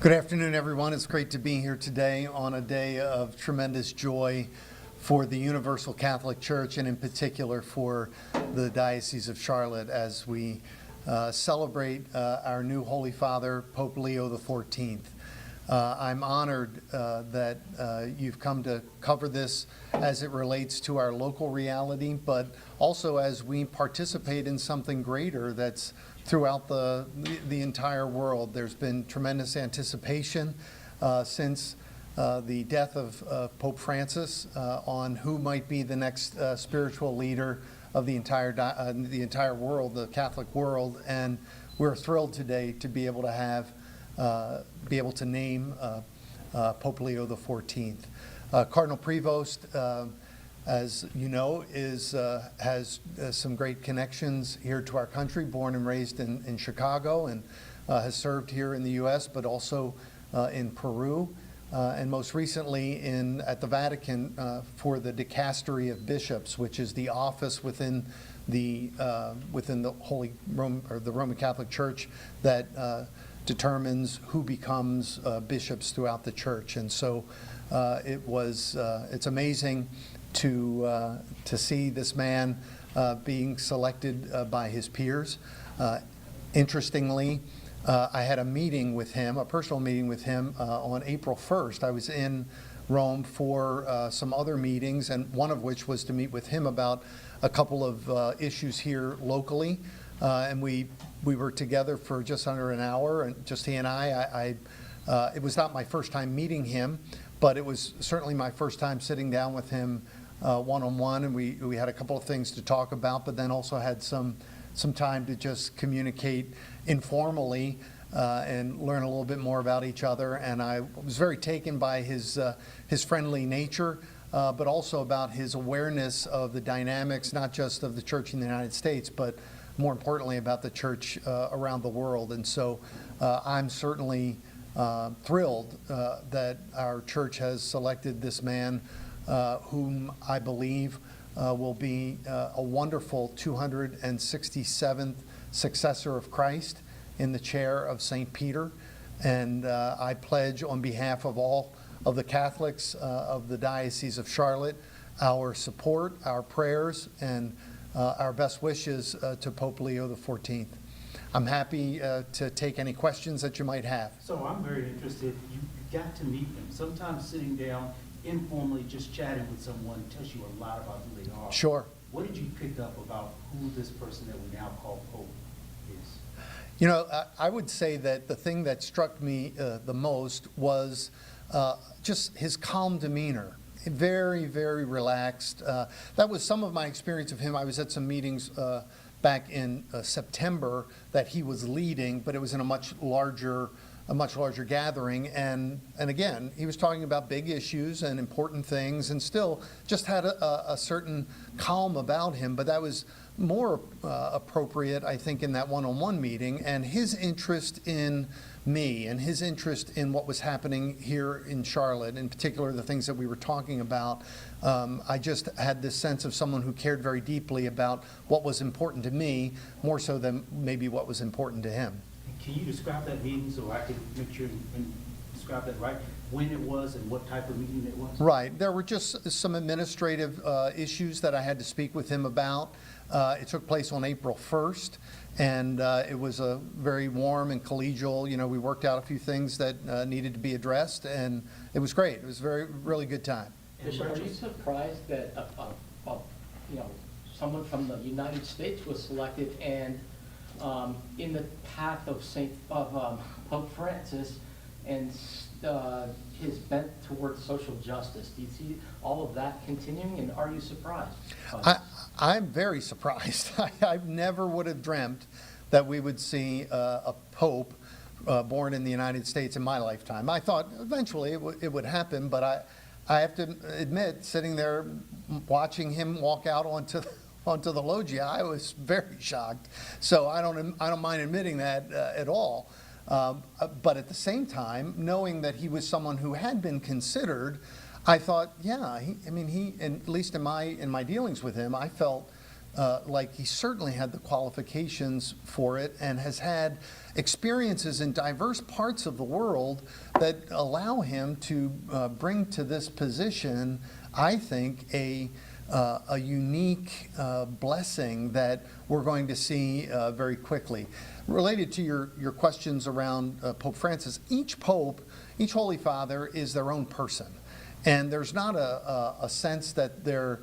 Good afternoon, everyone. It's great to be here today on a day of tremendous joy for the Universal Catholic Church, and in particular for the Diocese of Charlotte, as we celebrate our new Holy Father, Pope Leo XIV. I'm honored that you've come to cover this as it relates to our local reality, but also as we participate in something greater that's throughout the entire world. There's been tremendous anticipation since the death of Pope Francis on who might be the next spiritual leader of the entire world, the Catholic world, and we're thrilled today to be able to name Pope Leo XIV. Cardinal Prevost, as you know, has some great connections here to our country, born and raised in Chicago, and has served here in the U.S., but also in Peru, and most recently at the Vatican for the Dicastery of Bishops, which is the office within the Holy Roman, or the Roman Catholic Church, that determines who becomes bishops throughout the church. And so it's amazing to see this man being selected by his peers. Interestingly, I had a meeting with him, a personal meeting with him on April 1st. I was in Rome for some other meetings, and one of which was to meet with him about a couple of issues here locally. And we were together for just under an hour, and just he and I. It was not my first time meeting him, but it was certainly my first time sitting down with him one-on-one, and we had a couple of things to talk about, but then also had some time to just communicate informally and learn a little bit more about each other. And I was very taken by his friendly nature, but also about his awareness of the dynamics, not just of the Church in the United States, but more importantly about the Church around the world. And so I'm certainly thrilled that our Church has selected this man, whom I believe will be a wonderful 267th successor of Christ in the chair of St. Peter. And I pledge on behalf of all of the Catholics of the Diocese of Charlotte our support, our prayers, and our best wishes to Pope Leo XIV. I'm happy to take any questions that you might have. So I'm very interested. You got to meet them. Sometimes sitting down informally, just chatting with someone tells you a lot about who they are. Sure. What did you pick up about who this person that we now call Pope is? You know, I would say that the thing that struck me the most was just his calm demeanor. Very, very relaxed. That was some of my experience of him. I was at some meetings back in September that he was leading, but it was in a much larger gathering. And again, he was talking about big issues and important things, and still just had a certain calm about him. But that was more appropriate, I think, in that one-on-one meeting. And his interest in me and his interest in what was happening here in Charlotte, in particular the things that we were talking about, I just had this sense of someone who cared very deeply about what was important to me, more so than maybe what was important to him. Can you describe that meeting so I can make sure and describe that right? When it was and what type of meeting it was? Right. There were just some administrative issues that I had to speak with him about. It took place on April 1st, and it was a very warm and collegial, we worked out a few things that needed to be addressed, and it was great. It was a really good time. Bishop, are you surprised that someone from the United States was selected, and in the path of Pope Francis and his bent towards social justice? Do you see all of that continuing, and are you surprised? I'm very surprised. I never would have dreamt that we would see a pope born in the United States in my lifetime. I thought eventually it would happen, but I have to admit, sitting there watching him walk out onto the loggia, I was very shocked. So I don't mind admitting that at all. But at the same time, knowing that he was someone who had been considered, I thought, yeah, at least in my dealings with him, I felt like he certainly had the qualifications for it and has had experiences in diverse parts of the world that allow him to bring to this position, I think, a unique blessing that we're going to see very quickly. Related to your questions around Pope Francis, each pope, each Holy Father is their own person. And there's not a sense that they're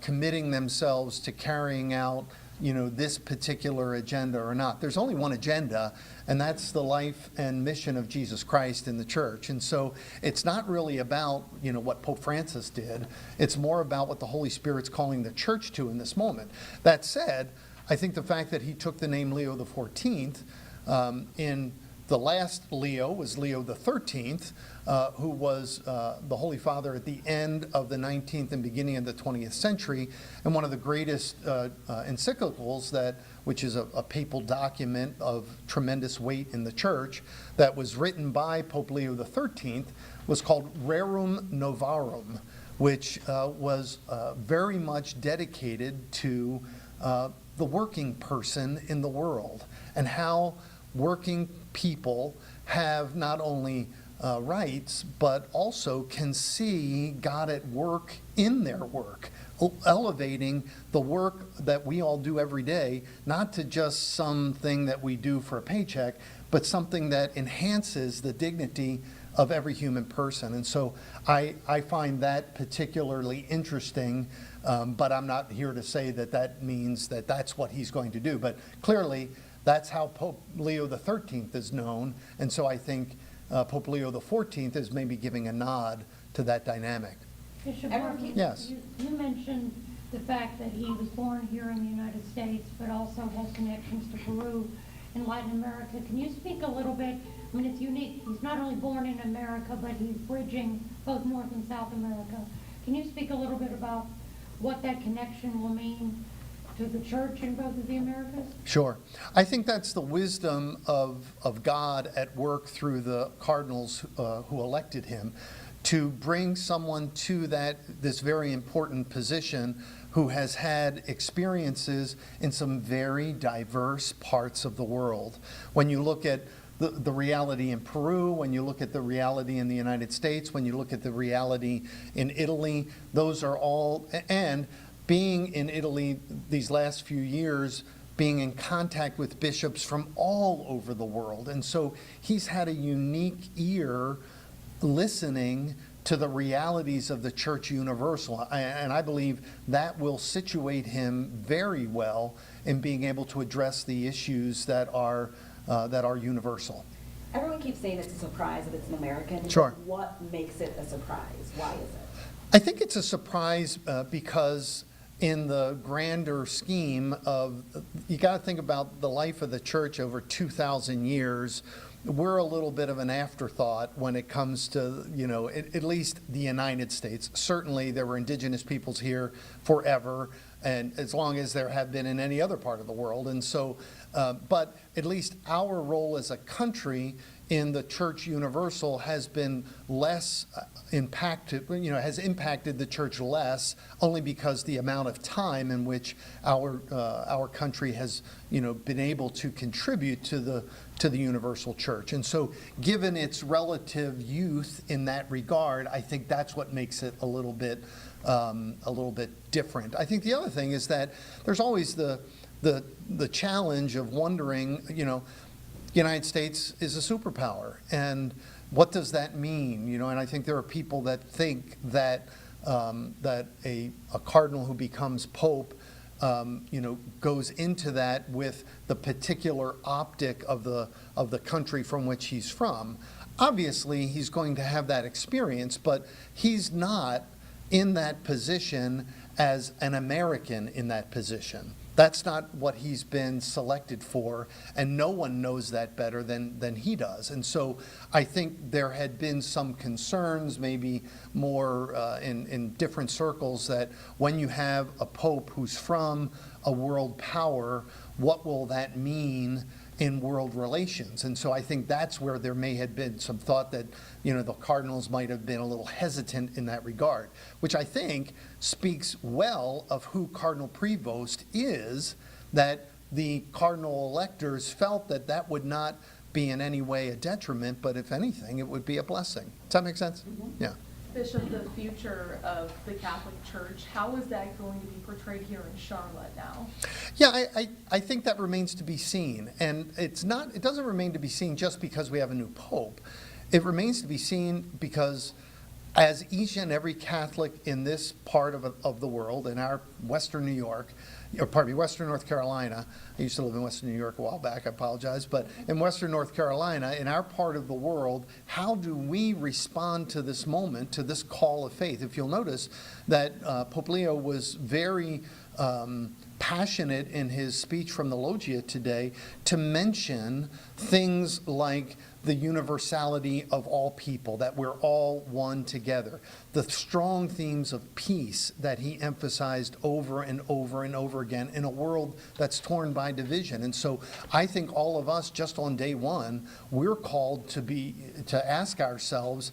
committing themselves to carrying out, this particular agenda or not. There's only one agenda, and that's the life and mission of Jesus Christ in the church. And so it's not really about, what Pope Francis did. It's more about what the Holy Spirit's calling the church to in this moment. That said, I think the fact that he took the name Leo XIV, in the last Leo was Leo XIII, who was the Holy Father at the end of the 19th and beginning of the 20th century, and one of the greatest encyclicals which is a papal document of tremendous weight in the church, that was written by Pope Leo XIII, was called Rerum Novarum, which was very much dedicated to the working person in the world, and how working people have not only rights, but also can see God at work in their work, elevating the work that we all do every day, not to just something that we do for a paycheck, but something that enhances the dignity of every human person. And so I find that particularly interesting, but I'm not here to say that means that that's what he's going to do. But clearly, that's how Pope Leo XIII is known, and so I think Pope Leo XIV is maybe giving a nod to that dynamic. Bishop Markey, Yes. you mentioned the fact that he was born here in the United States, but also has connections to Peru and Latin America. Can you speak a little bit? I mean, it's unique. He's not only born in America, but he's bridging both North and South America. Can you speak a little bit about what that connection will mean to the church in both of the Americas? Sure. I think that's the wisdom of God at work through the cardinals who elected him, to bring someone to this very important position who has had experiences in some very diverse parts of the world. When you look at the reality in Peru, when you look at the reality in the United States, when you look at the reality in Italy, those are all, and being in Italy these last few years, being in contact with bishops from all over the world. And so he's had a unique ear listening to the realities of the Church Universal. And I believe that will situate him very well in being able to address the issues that are universal. Everyone keeps saying it's a surprise that it's an American. Sure. What makes it a surprise? Why is it? I think it's a surprise because in the grander scheme of, you got to think about the life of the church over 2,000 years. We're a little bit of an afterthought when it comes to, at least the United States. Certainly there were indigenous peoples here forever, and as long as there have been in any other part of the world. And so, but at least our role as a country in the Church Universal has been less impacted, has impacted the church less, only because the amount of time in which our country has, been able to contribute to the universal church. And so, given its relative youth in that regard, I think that's what makes it a little bit different. I think the other thing is that there's always the challenge of wondering, the United States is a superpower, and what does that mean? And I think there are people that think that that a cardinal who becomes pope, goes into that with the particular optic of the country from which he's from. Obviously, he's going to have that experience, but he's not in that position as an American in that position. That's not what he's been selected for, and no one knows that better than he does. And so I think there had been some concerns, maybe more in different circles, that when you have a pope who's from a world power, what will that mean in world relations. And so I think that's where there may have been some thought that, the cardinals might have been a little hesitant in that regard, which I think speaks well of who Cardinal Prevost is, that the cardinal electors felt that that would not be in any way a detriment, but if anything, it would be a blessing. Does that make sense? Yeah. Bishop, the future of the Catholic Church, how is that going to be portrayed here in Charlotte now? Yeah, I think that remains to be seen. And it doesn't remain to be seen just because we have a new pope. It remains to be seen because as each and every Catholic in this part of the world, in our Western New York, Western North Carolina. I used to live in Western New York a while back, I apologize. But in Western North Carolina, in our part of the world, how do we respond to this moment, to this call of faith? If you'll notice that Pope Leo was very passionate in his speech from the Loggia today to mention things like the universality of all people, that we're all one together. The strong themes of peace that he emphasized over and over and over again in a world that's torn by division. And so I think all of us, just on day one, we're called to ask ourselves,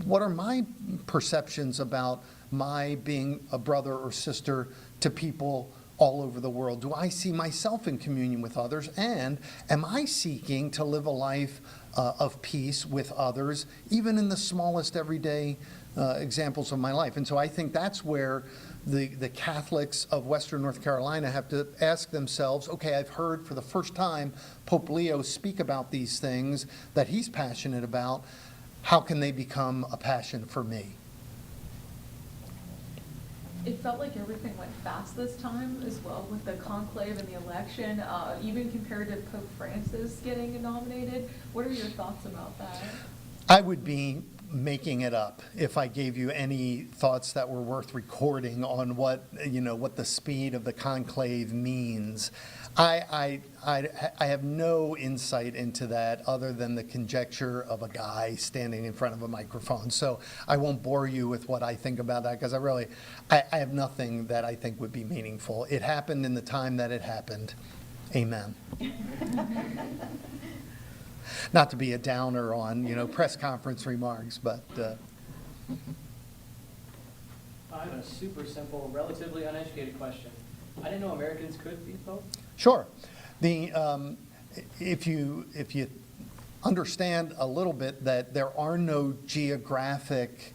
what are my perceptions about my being a brother or sister to people all over the world? Do I see myself in communion with others? And am I seeking to live a life of peace with others, even in the smallest everyday examples of my life? And so I think that's where the Catholics of Western North Carolina have to ask themselves, okay, I've heard for the first time Pope Leo speak about these things that he's passionate about. How can they become a passion for me? It felt like everything went fast this time as well with the conclave and the election, even compared to Pope Francis getting nominated. What are your thoughts about that? I would be making it up if I gave you any thoughts that were worth recording on what the speed of the conclave means. I have no insight into that other than the conjecture of a guy standing in front of a microphone. So I won't bore you with what I think about that because I have nothing that I think would be meaningful. It happened in the time that it happened. Amen. Not to be a downer on, press conference remarks, but... I have a super simple, relatively uneducated question. I didn't know Americans could be Pope. Sure. If you understand a little bit that there are no geographic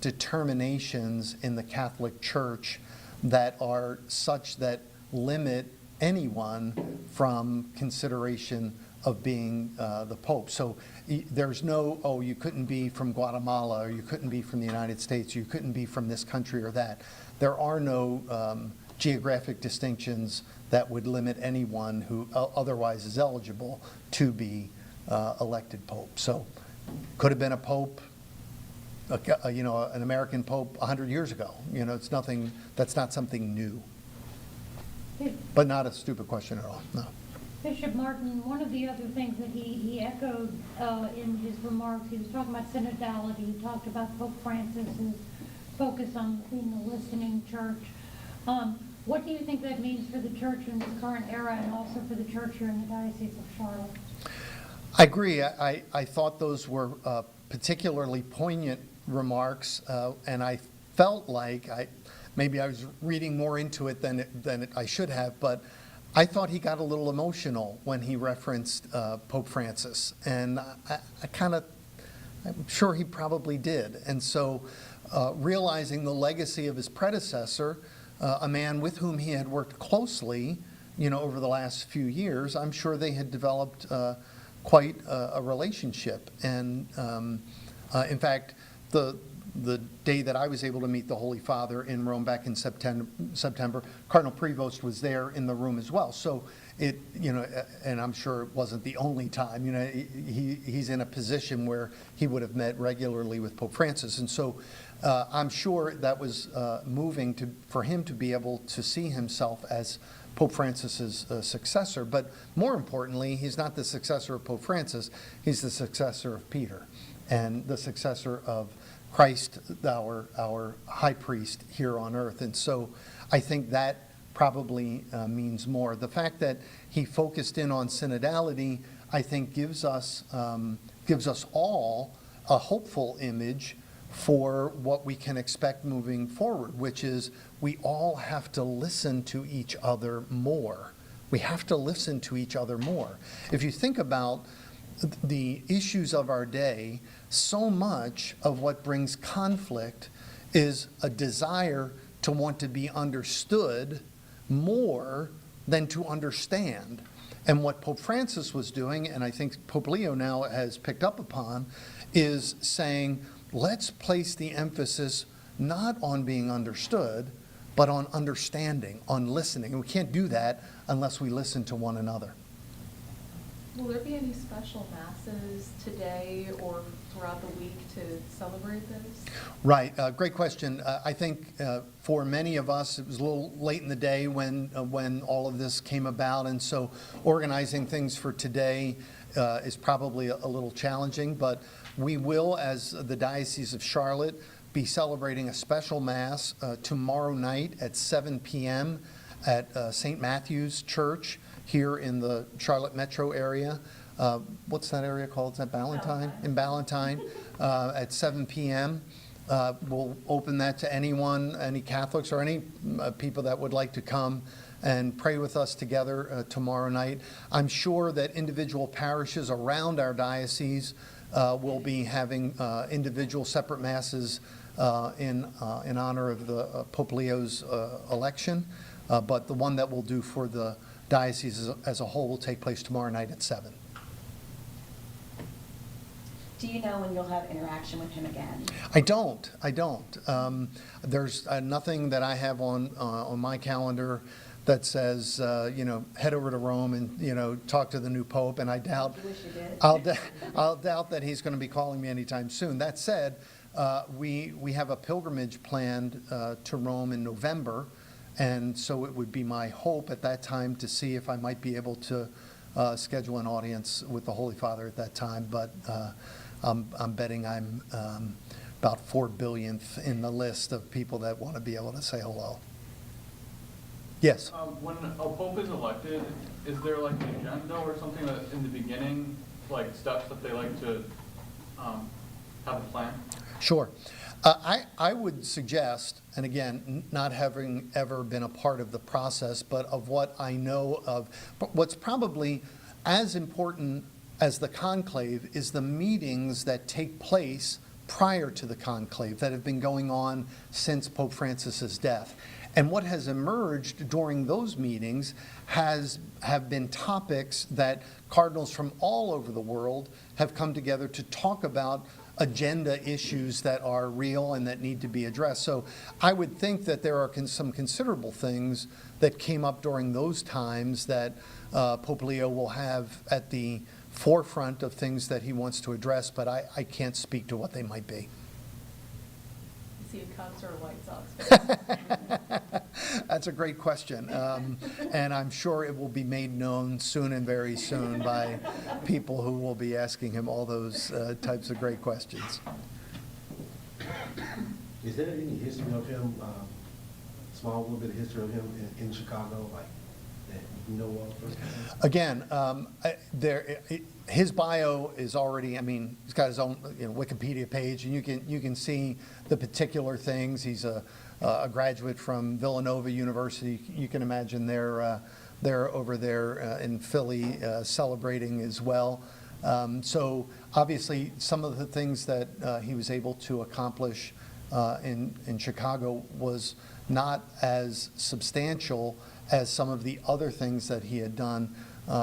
determinations in the Catholic Church that are such that limit anyone from consideration of being the Pope. So there's no, you couldn't be from Guatemala, or you couldn't be from the United States, you couldn't be from this country or that. There are no geographic distinctions that would limit anyone who otherwise is eligible to be elected Pope. So could have been a Pope, an American Pope 100 years ago. It's nothing, that's not something new. But not a stupid question at all, no. Bishop Martin, one of the other things that he echoed in his remarks, he was talking about synodality. He talked about Pope Francis's focus on being a listening church. What do you think that means for the church in this current era and also for the church here in the Diocese of Charlotte? I agree. I thought those were particularly poignant remarks, and I felt like maybe I was reading more into it than I should have, but I thought he got a little emotional when he referenced Pope Francis, and I'm sure he probably did. And so realizing the legacy of his predecessor, a man with whom he had worked closely, over the last few years, I'm sure they had developed quite a relationship. And in fact, the day that I was able to meet the Holy Father in Rome back in September, Cardinal Prevost was there in the room as well. So and I'm sure it wasn't the only time. He's in a position where he would have met regularly with Pope Francis, and so I'm sure that was moving for him to be able to see himself as Pope Francis's successor. But more importantly, he's not the successor of Pope Francis; he's the successor of Peter, and the successor of Christ, our high priest here on earth. And so I think that probably means more. The fact that he focused in on synodality, I think, gives us all a hopeful image for what we can expect moving forward, which is we all have to listen to each other more. We have to listen to each other more. If you think about the issues of our day, so much of what brings conflict is a desire to want to be understood more than to understand. And what Pope Francis was doing, and I think Pope Leo now has picked up upon, is saying, let's place the emphasis not on being understood, but on understanding, on listening. And we can't do that unless we listen to one another. Will there be any special masses today or throughout the week to celebrate this? Right, great question. I think for many of us, it was a little late in the day when all of this came about, and so organizing things for today is probably a little challenging, but we will, as the Diocese of Charlotte, be celebrating a special Mass tomorrow night at 7 p.m. at St. Matthew's Church here in the Charlotte metro area. What's that area called? Is that Ballantyne? In Ballantyne at 7 p.m. We'll open that to anyone, any Catholics or any people that would like to come and pray with us together tomorrow night. I'm sure that individual parishes around our diocese will be having individual separate masses in honor of the Pope Leo's election, but the one that we'll do for the diocese as a whole will take place tomorrow night at 7. Do you know when you'll have interaction with him again? I don't. There's nothing that I have on my calendar that says, head over to Rome and, talk to the new Pope, and I doubt, You wish you did. I'll doubt that he's going to be calling me anytime soon. That said, we have a pilgrimage planned to Rome in November, and so it would be my hope at that time to see if I might be able to schedule an audience with the Holy Father at that time, but I'm betting I'm about 4 billionth in the list of people that want to be able to say hello. Yes? When a pope is elected, is there like an agenda or something that in the beginning, like steps that they like to have a plan? Sure. I would suggest, and again, not having ever been a part of the process, but of what I know of, but what's probably as important as the conclave is the meetings that take place prior to the conclave that have been going on since Pope Francis's death. And what has emerged during those meetings have been topics that cardinals from all over the world have come together to talk about agenda issues that are real and that need to be addressed. So I would think that there are some considerable things that came up during those times that Pope Leo will have at the forefront of things that he wants to address, but I can't speak to what they might be. Is he a Cubs or a White Sox fan? That's a great question, and I'm sure it will be made known soon and very soon by people who will be asking him all those types of great questions. Is there any history of him, small little bit of history of him in Chicago, like that you know of? Again, his bio is already, he's got his own Wikipedia page, and you can see the particular things. He's a graduate from Villanova University. You can imagine they're over there in Philly celebrating as well. So obviously some of the things that he was able to accomplish in Chicago was not as substantial as some of the other things that he had done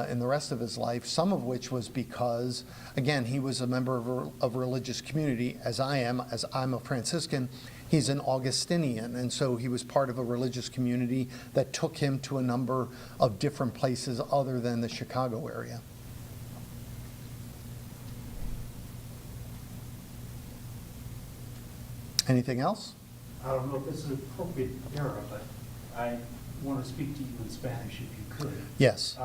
in the rest of his life, some of which was because, again, he was a member of a religious community, as I'm a Franciscan. He's an Augustinian, and so he was part of a religious community that took him to a number of different places other than the Chicago area. Anything else? I don't know if this is an appropriate era, but I want to speak to you in Spanish if you could. Yes.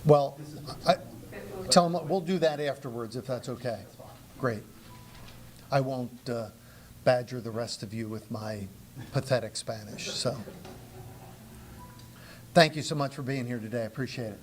Well, This is tell him we'll do that afterwards if that's okay. That's fine. Great. I won't badger the rest of you with my pathetic Spanish. So, Thank you so much for being here today. I appreciate it.